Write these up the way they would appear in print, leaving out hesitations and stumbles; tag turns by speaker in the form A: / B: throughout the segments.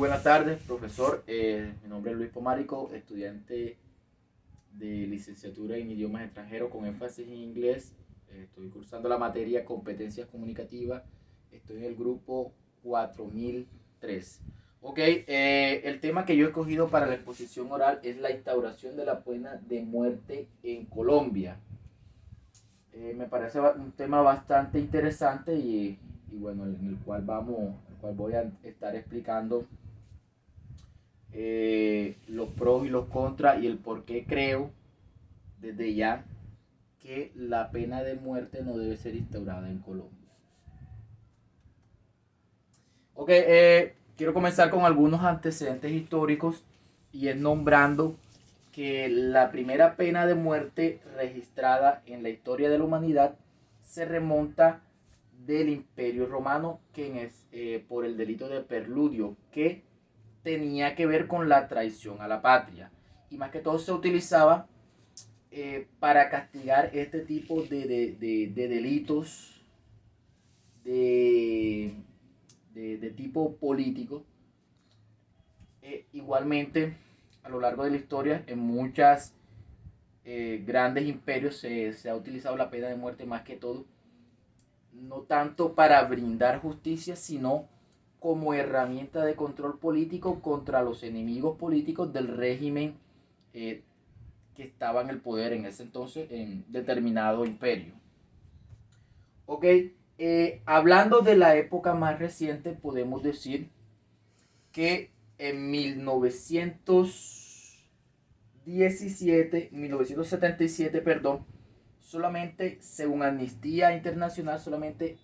A: buenas tardes, profesor. Mi nombre es Luis Pomárico, estudiante de licenciatura en idiomas extranjeros con énfasis en inglés. Estoy cursando la materia competencias comunicativas. Estoy en el grupo 4003. Ok, el tema que yo he escogido para la exposición oral es la instauración de la pena de muerte en Colombia. Me parece un tema bastante interesante y bueno, en el cual voy a estar explicando los pros y los contras y el por qué creo desde ya que la pena de muerte no debe ser instaurada en Colombia. Ok, quiero comenzar con algunos antecedentes históricos y es nombrando que la primera pena de muerte registrada en la historia de la humanidad se remonta del Imperio Romano, que es por el delito de perludio, que tenía que ver con la traición a la patria. Y más que todo se utilizaba para castigar este tipo de delitos de, de tipo político. Igualmente, a lo largo de la historia, en muchas grandes imperios se ha utilizado la pena de muerte más que todo, no tanto para brindar justicia, sino como herramienta de control político contra los enemigos políticos del régimen que estaba en el poder en ese entonces en determinado imperio. Ok, hablando de la época más reciente, podemos decir que en 1977, perdón, solamente según Amnistía Internacional, solamente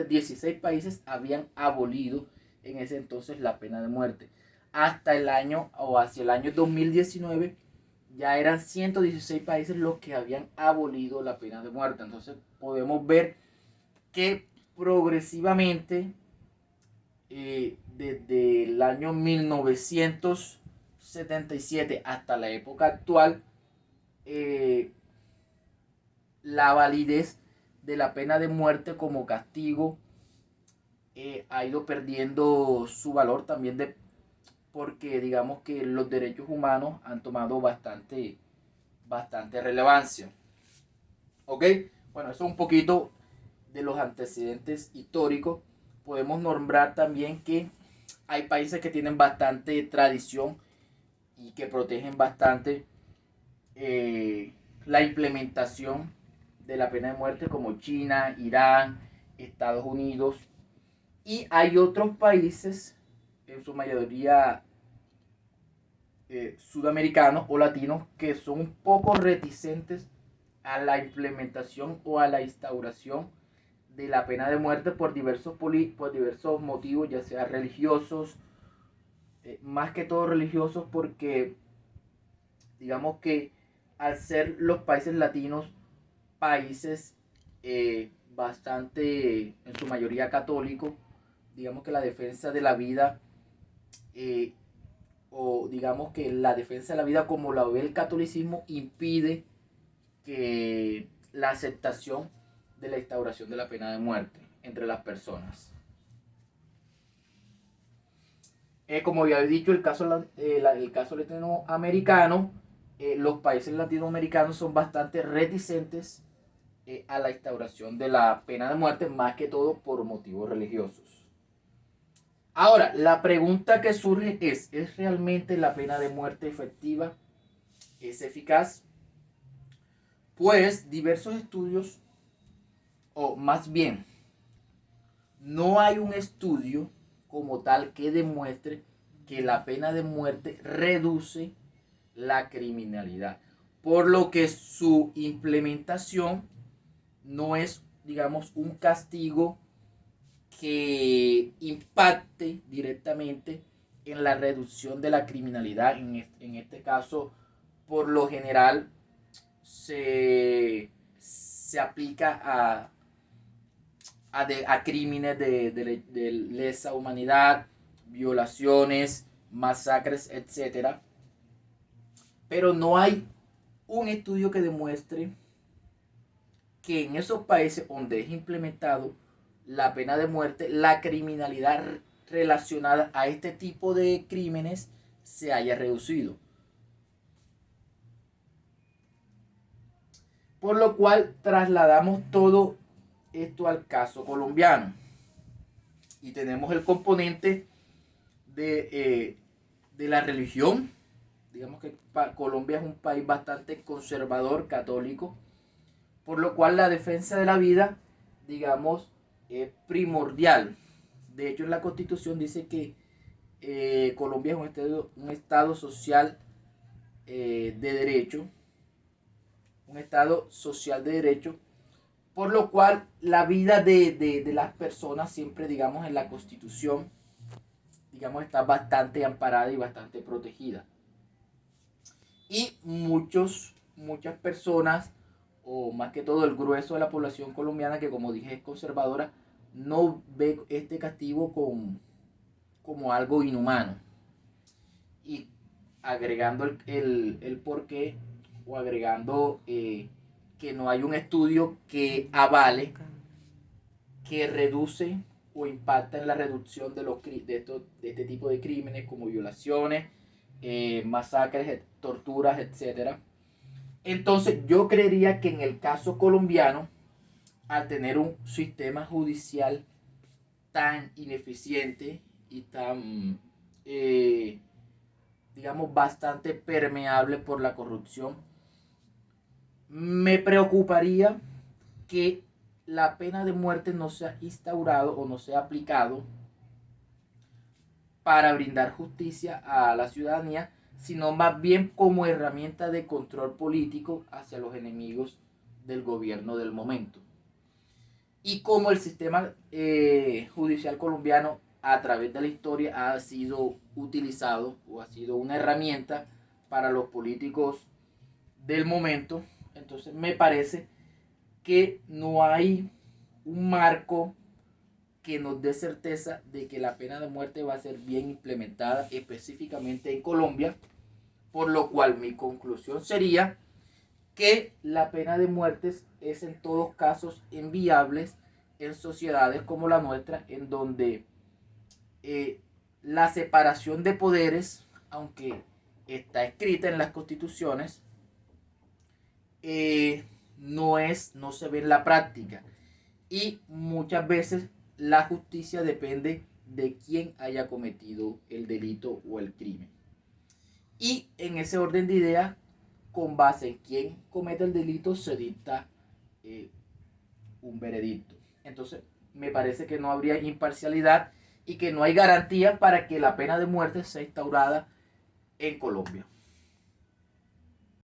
A: 16 países habían abolido en ese entonces la pena de muerte. Hasta el año o hacia el año 2019 ya eran 116 países los que habían abolido la pena de muerte. Entonces podemos ver que progresivamente desde el año 1977 hasta la época actual, eh, la validez de la pena de muerte como castigo ha ido perdiendo su valor también porque digamos que los derechos humanos han tomado bastante relevancia. ¿Ok? Bueno, eso es un poquito de los antecedentes históricos. Podemos nombrar también que hay países que tienen bastante tradición y que protegen bastante la implementación de la pena de muerte como China, Irán, Estados Unidos. Y hay otros países, en su mayoría sudamericanos o latinos, que son un poco reticentes a la implementación o a la instauración de la pena de muerte por por diversos motivos, ya sea religiosos, más que todo religiosos, porque digamos que al ser los países latinos países bastante, en su mayoría católicos, digamos que la defensa de la vida, eh, o digamos que la defensa de la vida como la ve el catolicismo, impide que la aceptación de la instauración de la pena de muerte entre las personas. Como ya he dicho, el caso latinoamericano, los países latinoamericanos son bastante reticentes a la instauración de la pena de muerte, más que todo por motivos religiosos. Ahora, la pregunta que surge ¿es realmente la pena de muerte efectiva? ¿Es eficaz? Pues diversos estudios, o más bien, no hay un estudio como tal que demuestre que la pena de muerte reduce la criminalidad, por lo que su implementación no es, digamos, un castigo que impacte directamente en la reducción de la criminalidad. En este caso, por lo general, se aplica a crímenes de lesa humanidad, violaciones, masacres, etcétera. Pero no hay un estudio que demuestre que en esos países donde es implementado la pena de muerte, la criminalidad relacionada a este tipo de crímenes se haya reducido. Por lo cual trasladamos todo esto al caso colombiano. Y tenemos el componente de la religión. Digamos que Colombia es un país bastante conservador, católico, por lo cual la defensa de la vida, digamos, es primordial. De hecho, en la Constitución dice que Colombia es un estado social de derecho, un estado social de derecho, por lo cual la vida de las personas siempre, digamos, en la Constitución, digamos, está bastante amparada y bastante protegida. Y muchas personas, o más que todo el grueso de la población colombiana, que como dije es conservadora, no ve este castigo como algo inhumano. Y agregando el porqué, o agregando que no hay un estudio que avale, que reduce o impacta en la reducción de este tipo de crímenes como violaciones, masacres, torturas, etc. Entonces yo creería que en el caso colombiano, al tener un sistema judicial tan ineficiente y tan, digamos, bastante permeable por la corrupción, me preocuparía que la pena de muerte no sea instaurado o no sea aplicado para brindar justicia a la ciudadanía, sino más bien como herramienta de control político hacia los enemigos del gobierno del momento. Y como el sistema judicial colombiano a través de la historia ha sido utilizado o ha sido una herramienta para los políticos del momento, entonces me parece que no hay un marco que nos dé certeza de que la pena de muerte va a ser bien implementada específicamente en Colombia, por lo cual mi conclusión sería que la pena de muerte es en todos casos inviable en sociedades como la nuestra, en donde la separación de poderes, aunque está escrita en las constituciones, no se ve en la práctica. Y muchas veces la justicia depende de quién haya cometido el delito o el crimen. Y en ese orden de ideas, con base en quién comete el delito, se dicta un veredicto. Entonces, me parece que no habría imparcialidad y que no hay garantía para que la pena de muerte sea instaurada en Colombia.